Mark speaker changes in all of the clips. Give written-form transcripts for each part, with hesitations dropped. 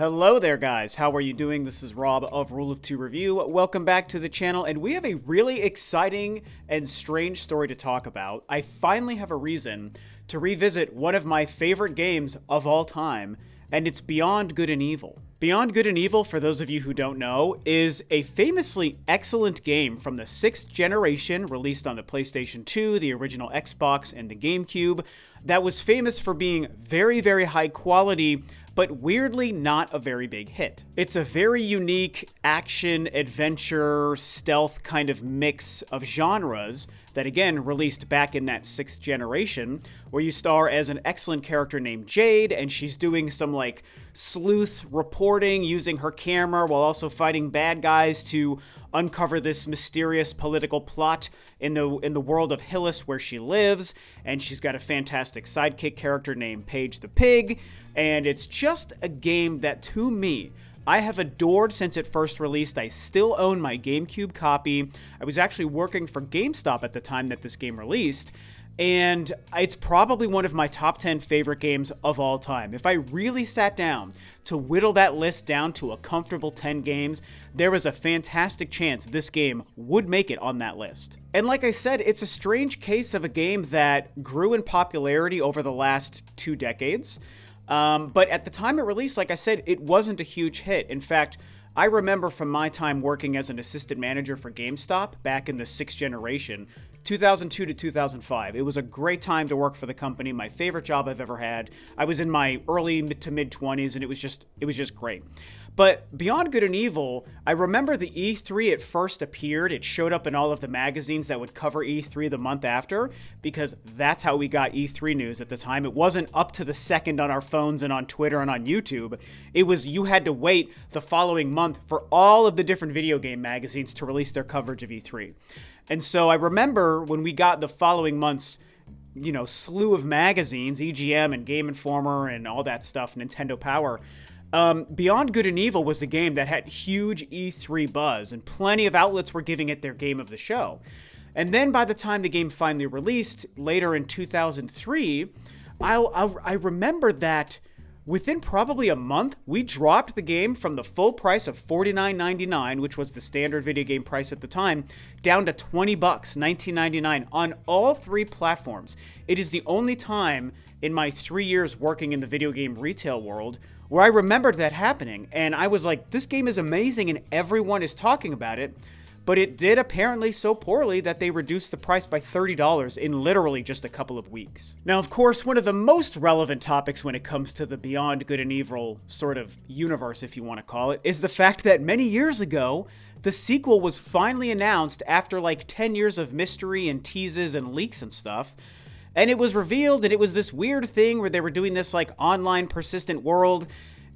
Speaker 1: Hello there, guys. How are you doing? This is Rob of Rule of Two Review. Welcome back to the channel, and we have a really exciting and strange story to talk about. I finally have a reason to revisit one of my favorite games of all time, and it's Beyond Good and Evil. Beyond Good and Evil, for those of you who don't know, is a famously excellent game from the 6th generation, released on the PlayStation 2, the original Xbox, and the GameCube, that was famous for being very, very high quality, but weirdly not a very big hit. It's a very unique action, adventure, stealth kind of mix of genres that, again, released back in that 6th generation, where you star as an excellent character named Jade, and she's doing some, like, sleuth reporting using her camera while also fighting bad guys to uncover this mysterious political plot in the world of Hillis where she lives. And she's got a fantastic sidekick character named Paige the Pig, and it's just a game that, to me, I have adored since it first released. I still own my GameCube copy. I was actually working for GameStop at the time that this game released, and it's probably one of my top 10 favorite games of all time. If I really sat down to whittle that list down to a comfortable 10 games, there was a fantastic chance this game would make it on that list. And like I said, it's a strange case of a game that grew in popularity over the last 2 decades. But at the time it released, like I said, it wasn't a huge hit. In fact, I remember from my time working as an assistant manager for GameStop back in the 6th generation, 2002 to 2005. It was a great time to work for the company, my favorite job I've ever had. I was in my early to mid 20s, and it was just great. But Beyond Good and Evil, I remember the E3 it first appeared. It showed up in all of the magazines that would cover E3 the month after, because that's how we got E3 news at the time. It wasn't up to the second on our phones and on Twitter and on YouTube. It was you had to wait the following month for all of the different video game magazines to release their coverage of E3. And so I remember when we got the following month's, slew of magazines, EGM and Game Informer and all that stuff, Nintendo Power, Beyond Good and Evil was the game that had huge E3 buzz, and plenty of outlets were giving it their game of the show. And then by the time the game finally released, later in 2003, I remember that within probably a month, we dropped the game from the full price of $49.99, which was the standard video game price at the time, down to $20, $19.99 on all 3 platforms. It is the only time in my 3 years working in the video game retail world where I remembered that happening, and I was like, this game is amazing and everyone is talking about it, but it did apparently so poorly that they reduced the price by $30 in literally just a couple of weeks. Now, of course, one of the most relevant topics when it comes to the Beyond Good and Evil sort of universe, if you want to call it, is the fact that many years ago, the sequel was finally announced after like 10 years of mystery and teases and leaks and stuff. And it was revealed, and it was this weird thing where they were doing this like online persistent world,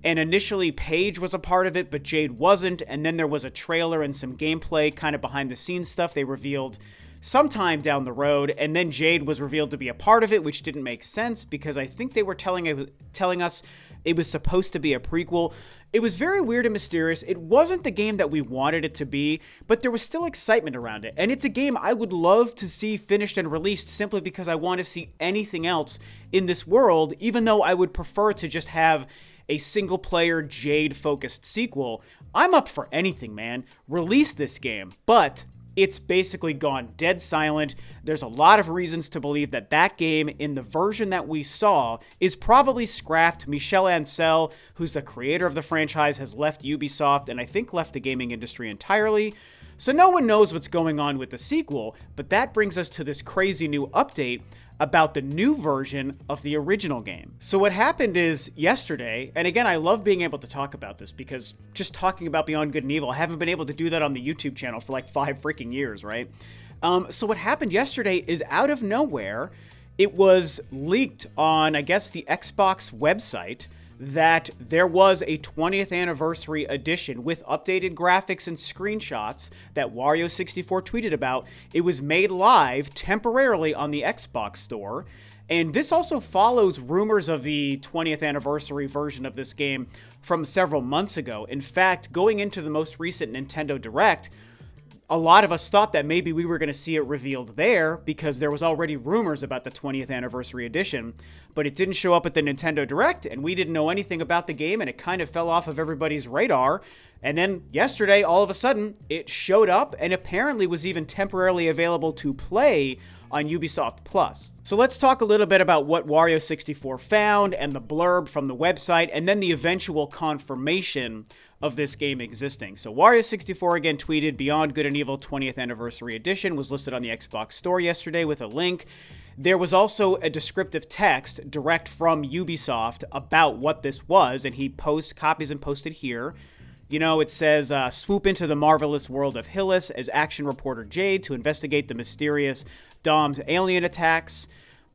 Speaker 1: and initially Paige was a part of it, but Jade wasn't, and then there was a trailer and some gameplay kind of behind the scenes stuff they revealed sometime down the road, and then Jade was revealed to be a part of it, which didn't make sense because I think they were telling us it was supposed to be a prequel. It was very weird and mysterious. It wasn't the game that we wanted it to be, but there was still excitement around it. And it's a game I would love to see finished and released simply because I want to see anything else in this world, even though I would prefer to just have a single-player Jade-focused sequel. I'm up for anything, man. Release this game. But it's basically gone dead silent. There's a lot of reasons to believe that that game, in the version that we saw, is probably scrapped. Michel Ancel, who's the creator of the franchise, has left Ubisoft and I think left the gaming industry entirely. So no one knows what's going on with the sequel, but that brings us to this crazy new update about the new version of the original game. So what happened is yesterday, and again, I love being able to talk about this because just talking about Beyond Good and Evil, I haven't been able to do that on the YouTube channel for like 5 freaking years, right? So what happened yesterday is out of nowhere, it was leaked on, I guess, the Xbox website that there was a 20th anniversary edition with updated graphics and screenshots that Wario64 tweeted about. It was made live temporarily on the Xbox store, and this also follows rumors of the 20th anniversary version of this game from several months ago. In fact, going into the most recent Nintendo Direct, a lot of us thought that maybe we were going to see it revealed there because there was already rumors about the 20th anniversary edition, but it didn't show up at the Nintendo Direct, and we didn't know anything about the game, and it kind of fell off of everybody's radar. And then yesterday, all of a sudden, it showed up and apparently was even temporarily available to play on Ubisoft Plus. So let's talk a little bit about what Wario64 found and the blurb from the website, and then the eventual confirmation of this game existing. So Wario64 again tweeted, Beyond Good and Evil 20th Anniversary Edition was listed on the Xbox Store yesterday with a link. There was also a descriptive text direct from Ubisoft about what this was, and he copies and posted here. You know, it says, swoop into the marvelous world of Hillis as action reporter Jade to investigate the mysterious Dom's alien attacks.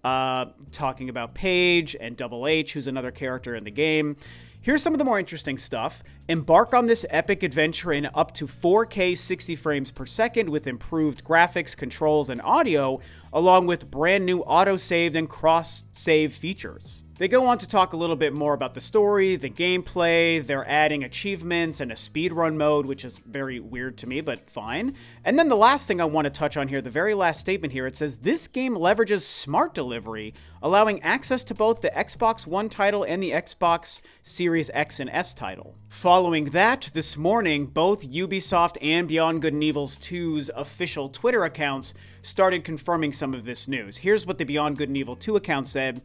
Speaker 1: Talking about Paige and Double H, who's another character in the game. Here's some of the more interesting stuff. Embark on this epic adventure in up to 4K 60 frames per second with improved graphics, controls, and audio, along with brand new auto-saved and cross-save features. They go on to talk a little bit more about the story, the gameplay, they're adding achievements and a speedrun mode, which is very weird to me, but fine. And then the last thing I want to touch on here, the very last statement here, it says, this game leverages smart delivery, allowing access to both the Xbox One title and the Xbox Series X and S title. Following that, this morning, both Ubisoft and Beyond Good and Evil 2's official Twitter accounts started confirming some of this news. Here's what the Beyond Good and Evil 2 account said.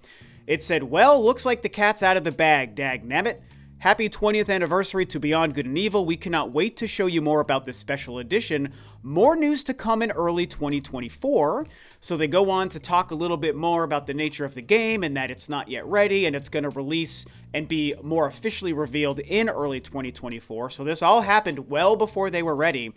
Speaker 1: It said, well, looks like the cat's out of the bag, dagnabbit. Happy 20th anniversary to Beyond Good and Evil. We cannot wait to show you more about this special edition. More news to come in early 2024. So they go on to talk a little bit more about the nature of the game and that it's not yet ready and it's going to release and be more officially revealed in early 2024. So this all happened well before they were ready.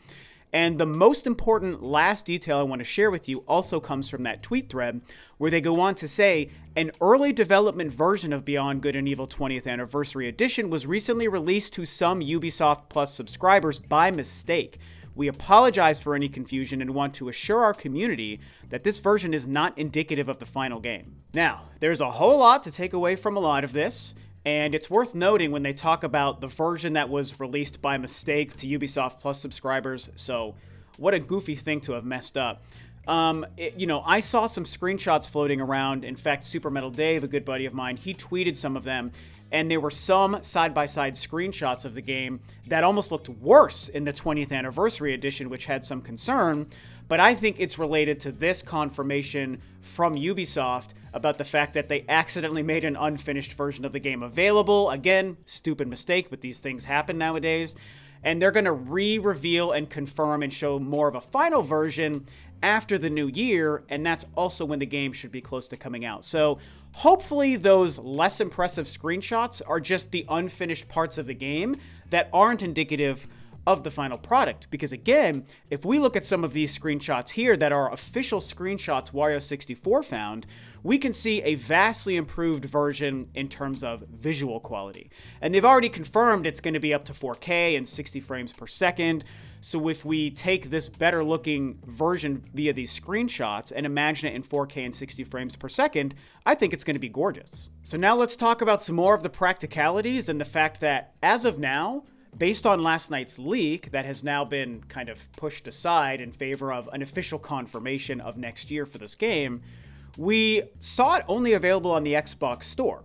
Speaker 1: And the most important last detail I want to share with you also comes from that tweet thread where they go on to say, an early development version of Beyond Good and Evil 20th Anniversary Edition was recently released to some Ubisoft Plus subscribers by mistake. We apologize for any confusion and want to assure our community that this version is not indicative of the final game. Now, there's a whole lot to take away from a lot of this. And it's worth noting when they talk about the version that was released by mistake to Ubisoft Plus subscribers. So what a goofy thing to have messed up. I saw some screenshots floating around. In fact, Super Metal Dave, a good buddy of mine, he tweeted some of them. And there were some side-by-side screenshots of the game that almost looked worse in the 20th Anniversary Edition, which had some concern. But I think it's related to this confirmation from Ubisoft about the fact that they accidentally made an unfinished version of the game available. Again, stupid mistake, but these things happen nowadays. And they're going to re-reveal and confirm and show more of a final version after the new year, and that's also when the game should be close to coming out. So hopefully those less impressive screenshots are just the unfinished parts of the game that aren't indicative of the final product. Because again, if we look at some of these screenshots here that are official screenshots Wario64 found, we can see a vastly improved version in terms of visual quality. And they've already confirmed it's going to be up to 4K and 60 frames per second. So if we take this better looking version via these screenshots and imagine it in 4K and 60 frames per second, I think it's going to be gorgeous. So now let's talk about some more of the practicalities and the fact that as of now, based on last night's leak that has now been kind of pushed aside in favor of an official confirmation of next year for this game, we saw it only available on the Xbox Store.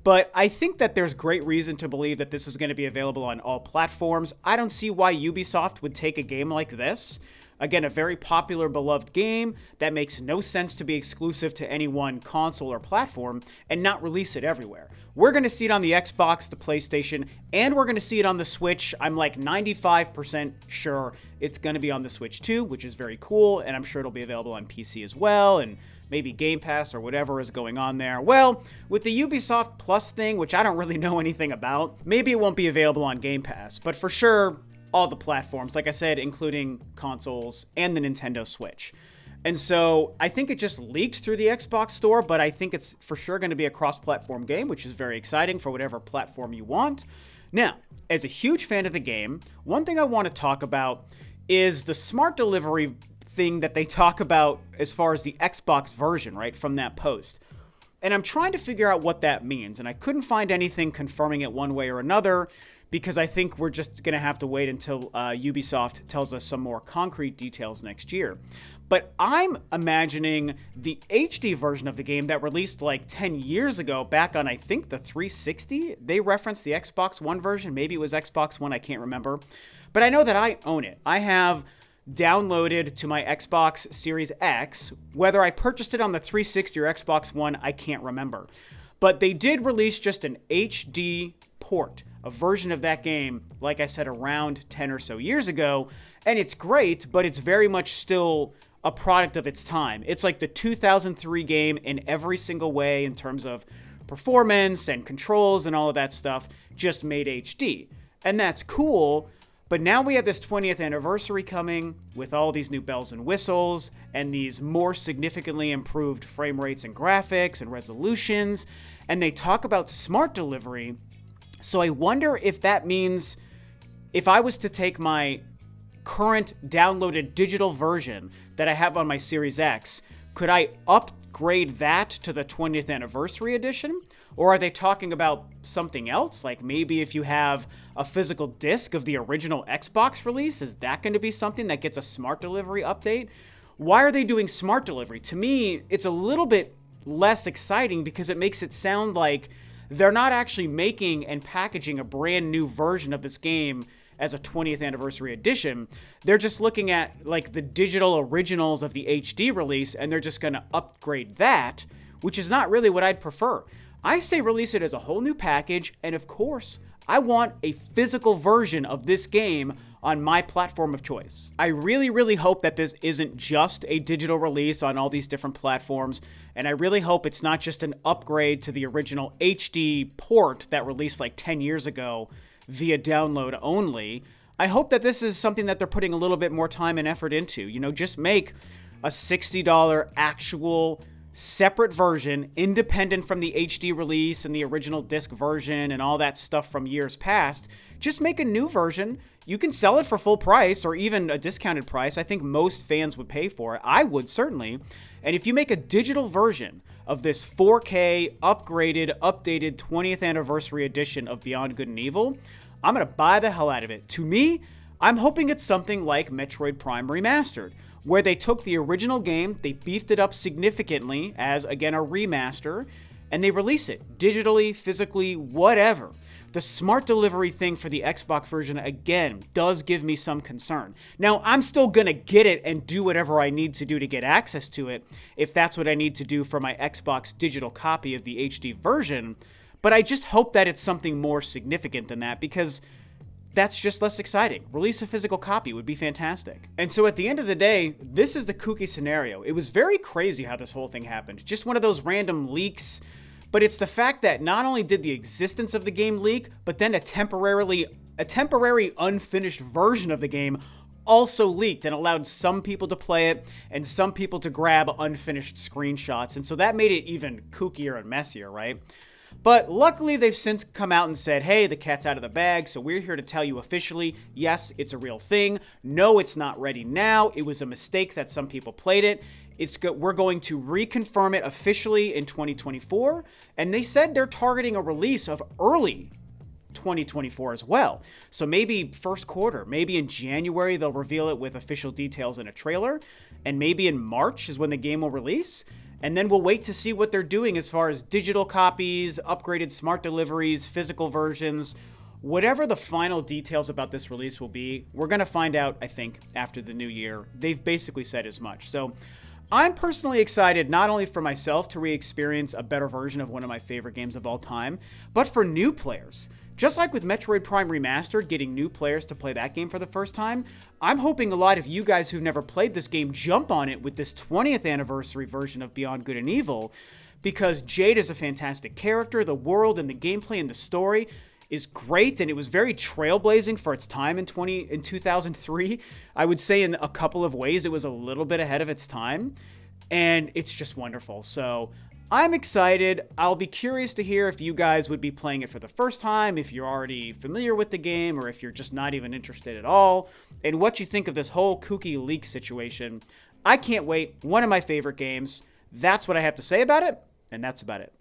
Speaker 1: But I think that there's great reason to believe that this is going to be available on all platforms. I don't see why Ubisoft would take a game like this, again, a very popular, beloved game that makes no sense to be exclusive to any one console or platform, and not release it everywhere. We're going to see it on the Xbox, the PlayStation, and we're going to see it on the Switch. I'm like 95% sure it's going to be on the Switch too, which is very cool, and I'm sure it'll be available on PC as well, and maybe Game Pass or whatever is going on there. Well, with the Ubisoft Plus thing, which I don't really know anything about, maybe it won't be available on Game Pass, but for sure, all the platforms, like I said, including consoles and the Nintendo Switch. And so I think it just leaked through the Xbox Store, but I think it's for sure going to be a cross-platform game, which is very exciting for whatever platform you want. Now, as a huge fan of the game, one thing I want to talk about is the smart delivery thing that they talk about as far as the Xbox version, right, from that post. And I'm trying to figure out what that means, and I couldn't find anything confirming it one way or another. because I think we're just going to have to wait until Ubisoft tells us some more concrete details next year. But I'm imagining the HD version of the game that released like 10 years ago back on, I think, the 360. They referenced the Xbox One version. Maybe it was Xbox One. I can't remember. But I know that I own it. I have downloaded to my Xbox Series X. Whether I purchased it on the 360 or Xbox One, I can't remember. But they did release just an HD port, a version of that game, like I said, around 10 or so years ago. And it's great, but it's very much still a product of its time. It's like the 2003 game in every single way in terms of performance and controls and all of that stuff, just made HD. And that's cool, but now we have this 20th anniversary coming with all these new bells and whistles and these more significantly improved frame rates and graphics and resolutions, and they talk about smart delivery. So I wonder if that means if I was to take my current downloaded digital version that I have on my Series X, could I upgrade that to the 20th anniversary edition? Or are they talking about something else? Like maybe if you have a physical disc of the original Xbox release, is that going to be something that gets a smart delivery update? Why are they doing smart delivery? To me, it's a little bit less exciting because it makes it sound like they're not actually making and packaging a brand new version of this game as a 20th anniversary edition. They're just looking at like the digital originals of the HD release and they're just going to upgrade that, which is not really what I'd prefer. I say release it as a whole new package, and of course, I want a physical version of this game on my platform of choice. I really, really hope that this isn't just a digital release on all these different platforms, and I really hope it's not just an upgrade to the original HD port that released like 10 years ago via download only. I hope that this is something that they're putting a little bit more time and effort into. You know, just make a $60 actual separate version, independent from the HD release and the original disc version and all that stuff from years past. Just make a new version. You can sell it for full price or even a discounted price. I think most fans would pay for it. I would, certainly. And if you make a digital version of this 4K, upgraded, updated 20th anniversary edition of Beyond Good and Evil, I'm going to buy the hell out of it. To me, I'm hoping it's something like Metroid Prime Remastered, where they took the original game, they beefed it up significantly as, again, a remaster, and they release it digitally, physically, whatever. The smart delivery thing for the Xbox version, again, does give me some concern. Now, I'm still going to get it and do whatever I need to do to get access to it, if that's what I need to do for my Xbox digital copy of the HD version, but I just hope that it's something more significant than that, because that's just less exciting. Release a physical copy would be fantastic. And so at the end of the day, this is the kooky scenario. It was very crazy how this whole thing happened. Just one of those random leaks. But it's the fact that not only did the existence of the game leak, but then a temporary unfinished version of the game also leaked and allowed some people to play it and some people to grab unfinished screenshots. And so that made it even kookier and messier, right? But luckily, they've since come out and said, hey, the cat's out of the bag, so we're here to tell you officially, yes, it's a real thing. No, it's not ready now. It was a mistake that some people played it. We're going to reconfirm it officially in 2024, and they said they're targeting a release of early 2024 as well. So maybe first quarter, maybe in January, they'll reveal it with official details in a trailer, and maybe in March is when the game will release. And then we'll wait to see what they're doing as far as digital copies, upgraded smart deliveries, physical versions, whatever the final details about this release will be. We're going to find out, I think, after the new year. They've basically said as much. So I'm personally excited not only for myself to re-experience a better version of one of my favorite games of all time, but for new players. Just like with Metroid Prime Remastered, getting new players to play that game for the first time, I'm hoping a lot of you guys who've never played this game jump on it with this 20th anniversary version of Beyond Good and Evil, because Jade is a fantastic character, the world and the gameplay and the story is great, and it was very trailblazing for its time in 2003. I would say in a couple of ways it was a little bit ahead of its time, and it's just wonderful. So I'm excited. I'll be curious to hear if you guys would be playing it for the first time, if you're already familiar with the game, or if you're just not even interested at all, and what you think of this whole kooky leak situation. I can't wait. One of my favorite games. That's what I have to say about it, and that's about it.